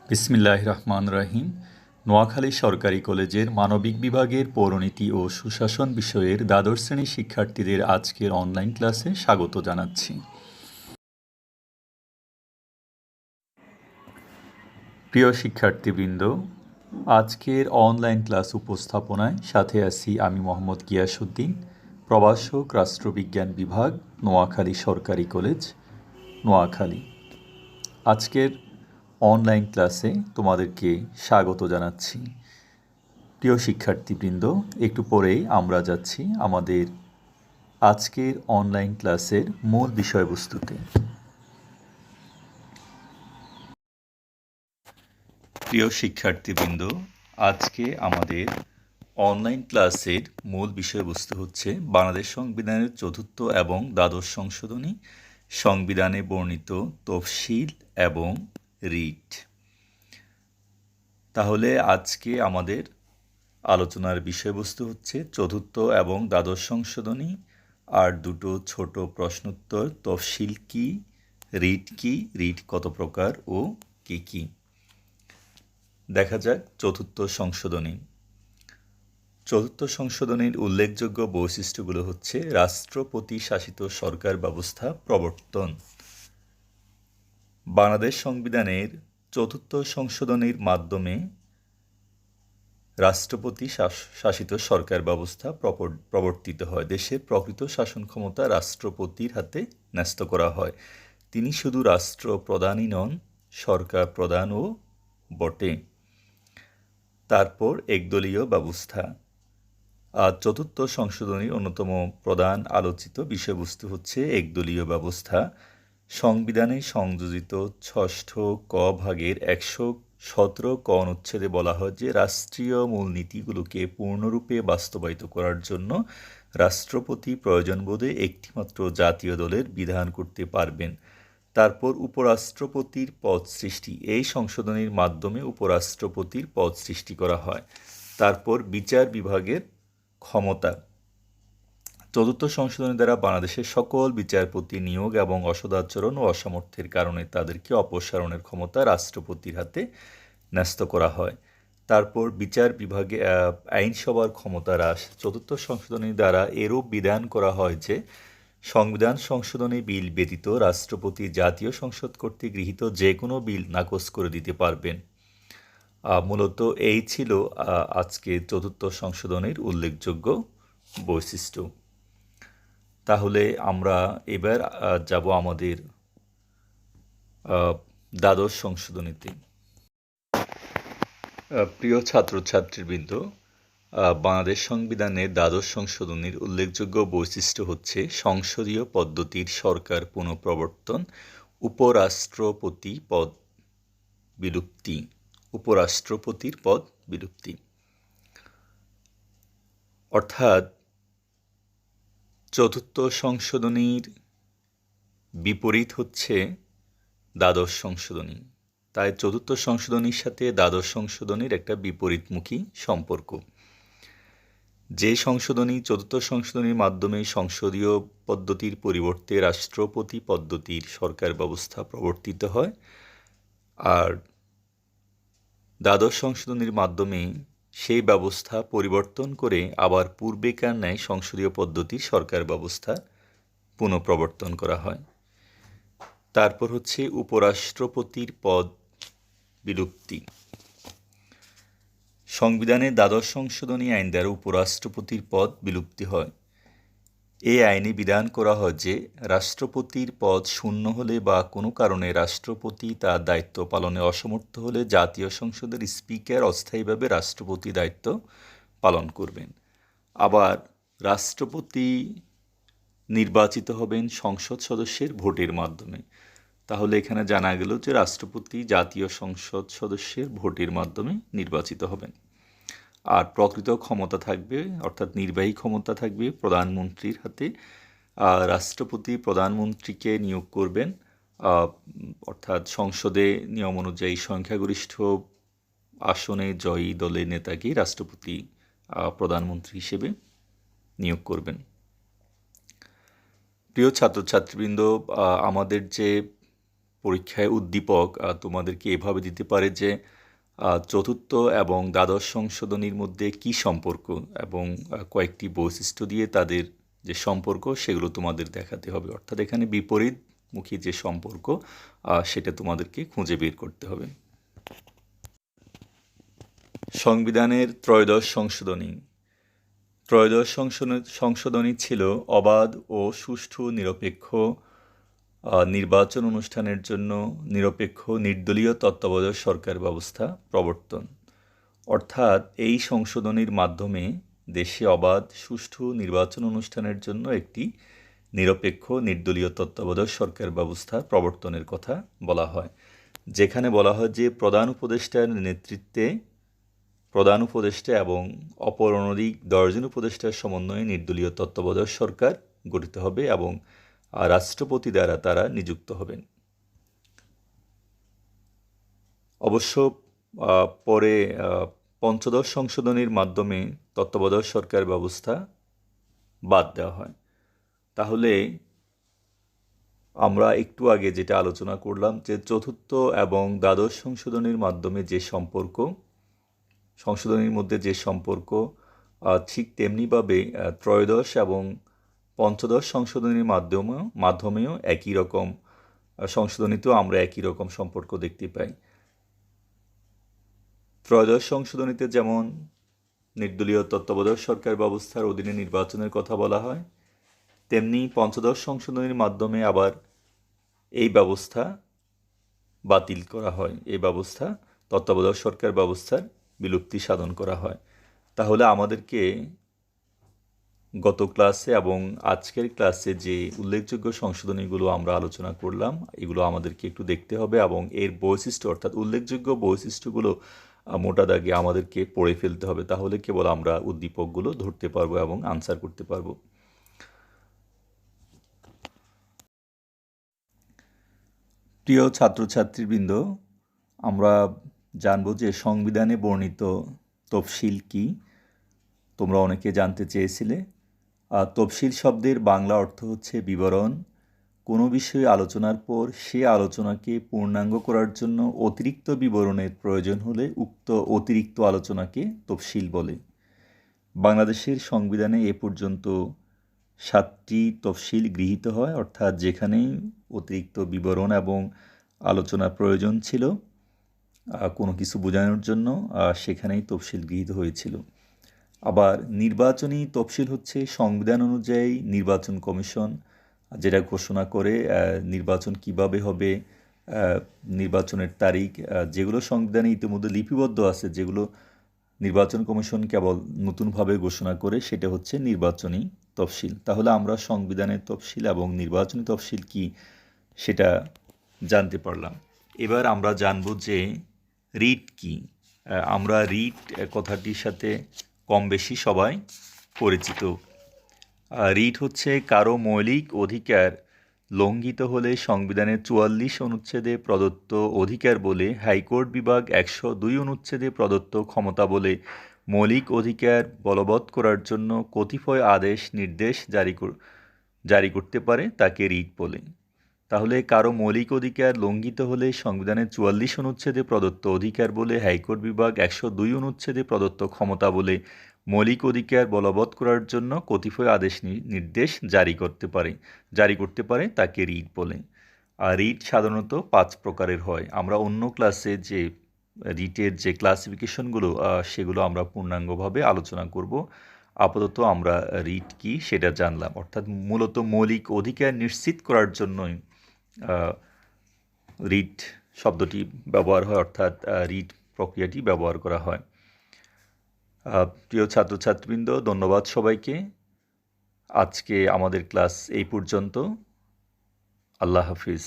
বিসমিল্লাহির রহমানির রহিম। নোয়াখালী সরকারি কলেজের মানবিক বিভাগের পৌরনীতি ও সুশাসন বিষয়ের দ্বাদশ শ্রেণীর শিক্ষার্থীদের আজকের অনলাইন ক্লাসে স্বাগত জানাচ্ছি। প্রিয় শিক্ষার্থীবৃন্দ, আজকের অনলাইন ক্লাস উপস্থাপনায় সাথে আছি আমি মোহাম্মদ গিয়াসউদ্দিন, প্রভাষক, রাষ্ট্রবিজ্ঞান বিভাগ, নোয়াখালী সরকারি কলেজ, নোয়াখালী। আজকের অনলাইন ক্লাসে তোমাদেরকে স্বাগত জানাচ্ছি। প্রিয় শিক্ষার্থীবৃন্দ, একটু পরেই আমরা যাচ্ছি আমাদের আজকের অনলাইন ক্লাসের মূল বিষয়বস্তুতে। প্রিয় শিক্ষার্থীবৃন্দ, আজকে আমাদের অনলাইন ক্লাসের মূল বিষয়বস্তু হচ্ছে বাংলাদেশ সংবিধানের চতুর্থ এবং দ্বাদশ সংশোধনী, সংবিধানে বর্ণিত তফসিল এবং রিট। তাহলে আজকে আমাদের আলোচনার বিষয়বস্তু হচ্ছে চতুর্থ এবং দ্বাদশ সংশোধনী আর দুটো ছোট প্রশ্নোত্তর, তফসিল কি, রিট কত প্রকার ও কি কি। দেখা যাক চতুর্থ সংশোধনী। চতুর্থ সংশোধনীর উল্লেখযোগ্য বৈশিষ্ট্যগুলো হচ্ছে রাষ্ট্রপতি শাসিত সরকার ব্যবস্থা প্রবর্তন। বাংলাদেশ সংবিধানের চতুর্থ সংশোধনীর মাধ্যমে রাষ্ট্রপতি শাসিত সরকার ব্যবস্থা প্রবর্তিত হয়। দেশের প্রকৃত শাসন ক্ষমতা রাষ্ট্রপতির হাতে ন্যস্ত করা হয়। তিনি শুধু রাষ্ট্র প্রধানই নন, সরকার প্রধানও বটে। তারপর একদলীয় ব্যবস্থা। আর চতুর্থ সংশোধনীর অন্যতম প্রধান আলোচিত বিষয়বস্তু হচ্ছে একদলীয় ব্যবস্থা। সংবিধানে সংযোজিত ৬ষ্ঠ ক ভাগের ১১৭ ক অনুচ্ছেদে বলা হয় যে রাষ্ট্রীয় মূলনীতিগুলোকে পূর্ণরূপে বাস্তবায়িত করার জন্য রাষ্ট্রপতি প্রয়োজনবোধে একটিমাত্র জাতীয় দলের বিধান করতে পারবেন। তারপর উপরাষ্ট্রপতির পদ সৃষ্টি। এই সংশোধনীর মাধ্যমে উপরাষ্ট্রপতির পদ সৃষ্টি করা হয়। তারপর বিচার বিভাগের ক্ষমতা। চতুর্থ সংশোধনী দ্বারা বাংলাদেশের সকল বিচারপতি নিয়োগ এবং অসদাচরণ ও অসামর্থ্যের কারণে তাদেরকে অপসারণের ক্ষমতা রাষ্ট্রপতির হাতে ন্যস্ত করা হয়। তারপর বিচার বিভাগে আইনসভার ক্ষমতা হ্রাস। চতুর্থ সংশোধনী দ্বারা এরূপ বিধান করা হয় যে সংবিধান সংশোধনী বিল ব্যতীত রাষ্ট্রপতি জাতীয় সংসদ কর্তৃক গৃহীত যে কোনো বিল নাকচ করে দিতে পারবেন। মূলত এই ছিল আজকে চতুর্থ সংশোধনীর উল্লেখযোগ্য বৈশিষ্ট্য। তাহলে আমরা এবার যাব আমাদের দ্বাদশ সংশোধনীতে। প্রিয় ছাত্রছাত্রীবৃন্দ, বাংলাদেশ সংবিধানের দ্বাদশ সংশোধনীর উল্লেখযোগ্য বৈশিষ্ট্য হচ্ছে সংসদীয় পদ্ধতির সরকার পুনঃপ্রবর্তন, উপরাষ্ট্রপতি পদ বিলুপ্তি। উপরাষ্ট্রপতির পদ বিলুপ্তি অর্থাৎ চতুর্থ সংশোধনীর বিপরীত হচ্ছে দ্বাদশ সংশোধনী। তাই চতুর্থ সংশোধনীর সাথে দ্বাদশ সংশোধনীর একটা বিপরীতমুখী সম্পর্ক। যে সংশোধনী চতুর্থ সংশোধনীর মাধ্যমে সংসদীয় পদ্ধতির পরিবর্তে রাষ্ট্রপতি পদ্ধতির সরকার ব্যবস্থা প্রবর্তিত হয়, আর দ্বাদশ সংশোধনীর মাধ্যমে সেই ব্যবস্থা পরিবর্তন করে আবার পূর্বেকার ন্যায় সংসদীয় পদ্ধতির সরকার ব্যবস্থা পুনঃপ্রবর্তন করা হয়। তারপর হচ্ছে উপরাষ্ট্রপতির পদ বিলুপ্তি। সংবিধানের দ্বাদশ সংশোধনী আইন দ্বারা উপরাষ্ট্রপতির পদ বিলুপ্তি হয়। এই আইনে বিধান করা হয় যে রাষ্ট্রপতির পদ শূন্য হলে বা কোনো কারণে রাষ্ট্রপতি তার দায়িত্ব পালনে অসমর্থ হলে জাতীয় সংসদের স্পিকার অস্থায়ীভাবে রাষ্ট্রপতি দায়িত্ব পালন করবেন। আবার রাষ্ট্রপতি নির্বাচিত হবেন সংসদ সদস্যের ভোটের মাধ্যমে। তাহলে এখানে জানা গেল যে রাষ্ট্রপতি জাতীয় সংসদ সদস্যের ভোটের মাধ্যমে নির্বাচিত হবেন। আর প্রকৃত ক্ষমতা থাকবে, অর্থাৎ নির্বাহী ক্ষমতা থাকবে প্রধানমন্ত্রীর হাতে। রাষ্ট্রপতি প্রধানমন্ত্রীকে নিয়োগ করবেন, অর্থাৎ সংসদে নিয়ম অনুযায়ী সংখ্যাগরিষ্ঠ আসনে জয়ী দলের নেতাকে রাষ্ট্রপতি প্রধানমন্ত্রী হিসেবে নিয়োগ করবেন। প্রিয় ছাত্রছাত্রীবৃন্দ, আমাদের যে পরীক্ষায় উদ্দীপক তোমাদেরকে এভাবে দিতে পারে যে চতুর্থ এবং দ্বাদশ সংশোধনীর মধ্যে কি সম্পর্ক এবং কয়েকটি বৈশিষ্ট্য দিয়ে তাদের যে সম্পর্ক সেগুলো তোমাদের দেখাতে হবে। অর্থাৎ এখানে বিপরীতমুখী যে সম্পর্ক সেটা তোমাদেরকে খুঁজে বের করতে হবে। সংবিধানের ত্রয়োদশ সংশোধনী। ত্রয়োদশ সংশোধনী ছিল অবাধ ও সুষ্ঠু নিরপেক্ষ নির্বাচন অনুষ্ঠানের জন্য নিরপেক্ষ নির্দলীয় তত্ত্বাবধায়ক সরকার ব্যবস্থা প্রবর্তন। অর্থাৎ এই সংশোধনীর মাধ্যমে দেশে অবাধ সুষ্ঠু নির্বাচন অনুষ্ঠানের জন্য একটি নিরপেক্ষ নির্দলীয় তত্ত্বাবধায়ক সরকার ব্যবস্থা প্রবর্তনের কথা বলা হয়, যেখানে বলা হয় যে প্রধান উপদেষ্টার নেতৃত্বে প্রধান উপদেষ্টা এবং অপর অনধিক 10 জন উপদেষ্টার সমন্বয়ে নির্দলীয় তত্ত্বাবধায়ক সরকার গঠিত হবে এবং রাষ্ট্রপতি দ্বারা তারা নিযুক্ত হবেন। অবশ্য পরে পঞ্চদশ সংশোধনীর মাধ্যমে তত্ত্বাবধায়ক সরকার ব্যবস্থা বাদ দেওয়া হয়। তাহলে আমরা একটু আগে যেটা আলোচনা করলাম যে চতুর্থ এবং দ্বাদশ সংশোধনীর মাধ্যমে যে সম্পর্ক, সংশোধনীর মধ্যে যে সম্পর্ক, ঠিক তেমনিভাবে ত্রয়োদশ এবং পঞ্চদশ সংশোধনীর মাধ্যমেও একই রকম সংশোধনীতেও আমরা একই রকম সম্পর্ক দেখতে পাই। ত্রয়োদশ সংশোধনীতে যেমন নির্দলীয় তত্ত্বাবধায়ক সরকার ব্যবস্থার অধীনে নির্বাচনের কথা বলা হয়, তেমনি পঞ্চদশ সংশোধনীর মাধ্যমে আবার এই ব্যবস্থা বাতিল করা হয়, এই ব্যবস্থা তত্ত্বাবধায়ক সরকার ব্যবস্থার বিলুপ্তি সাধন করা হয়। তাহলে আমাদেরকে গত ক্লাসে এবং আজকের ক্লাসে যে উল্লেখযোগ্য সংশোধনীগুলো আমরা আলোচনা করলাম এগুলো আমাদেরকে একটু দেখতে হবে এবং এর বৈশিষ্ট্য অর্থাৎ উল্লেখযোগ্য বৈশিষ্ট্যগুলো মোটা দাগে আমাদেরকে পড়ে ফেলতে হবে। তাহলে কেবল আমরা উদ্দীপকগুলো ধরতে পারবো এবং আনসার করতে পারবো। প্রিয় ছাত্রছাত্রীবৃন্দ, আমরা জানবো যে সংবিধানে বর্ণিত তফসিল কি। তোমরা অনেকে জানতে চেয়েছিলে। তফসিল শব্দের বাংলা অর্থ হচ্ছে বিবরণ। কোনো বিষয়ে আলোচনার পর সে আলোচনাকে পূর্ণাঙ্গ করার জন্য অতিরিক্ত বিবরণের প্রয়োজন হলে উক্ত অতিরিক্ত আলোচনাকে তফসিল বলে। বাংলাদেশের সংবিধানে এ পর্যন্ত 7টি তফসিল গৃহীত হয়, অর্থাৎ যেখানেই অতিরিক্ত বিবরণ এবং আলোচনার প্রয়োজন ছিল কোনো কিছু বোঝানোর জন্য সেখানেই তফসিল গৃহীত হয়েছিল। আবার নির্বাচনী তফসিল হচ্ছে সংবিধান অনুযায়ী নির্বাচন কমিশন যেটা ঘোষণা করে নির্বাচন কিভাবে হবে, নির্বাচনের তারিখ, যেগুলো সংবিধানে ইতিমধ্যে লিপিবদ্ধ আছে, যেগুলো নির্বাচন কমিশন কেবল নতুনভাবে ঘোষণা করে, সেটা হচ্ছে নির্বাচনী তফসিল। তাহলে আমরা সংবিধানের তফসিল এবং নির্বাচনী তফসিল কি সেটা জানতে পারলাম। এবার আমরা জানব যে রিট কি। আমরা রিট কথাটির সাথে কম বেশি সবাই পরিচিত। রিট হচ্ছে কারো মৌলিক অধিকার লঙ্ঘিত হলে সংবিধানের 44 অনুচ্ছেদে প্রদত্ত অধিকার বলে, হাইকোর্ট বিভাগ 102 অনুচ্ছেদে প্রদত্ত ক্ষমতা বলে মৌলিক অধিকার বলবৎ করার জন্য কতিপয় আদেশ নির্দেশ জারি করতে পারে, তাকে রিট বলে। তাহলে কারো মৌলিক অধিকার লঙ্ঘিত হলে সংবিধানের 44 অনুচ্ছেদে প্রদত্ত অধিকার বলে, হাইকোর্ট বিভাগ 102 অনুচ্ছেদে প্রদত্ত ক্ষমতা বলে মৌলিক অধিকার বলবৎ করার জন্য কতিপয় আদেশ নির্দেশ জারি করতে পারে, তাকে রিট বলে। আর রিট সাধারণত 5 প্রকারের হয়। আমরা অন্য ক্লাসে যে রিটের যে ক্লাসিফিকেশনগুলো সেগুলো আমরা পূর্ণাঙ্গভাবে আলোচনা করব। আপাতত আমরা রিট কি সেটা জানলাম। অর্থাৎ মূলত মৌলিক অধিকার নিশ্চিত করার জন্যই রিট শব্দটি ব্যবহার হয়, অর্থাৎ রিট প্রক্রিয়াটি ব্যবহার করা হয়। প্রিয় ছাত্রছাত্রীবৃন্দ, ধন্যবাদ সবাইকে। আজকে আমাদের ক্লাস এই পর্যন্ত। আল্লাহ হাফিজ।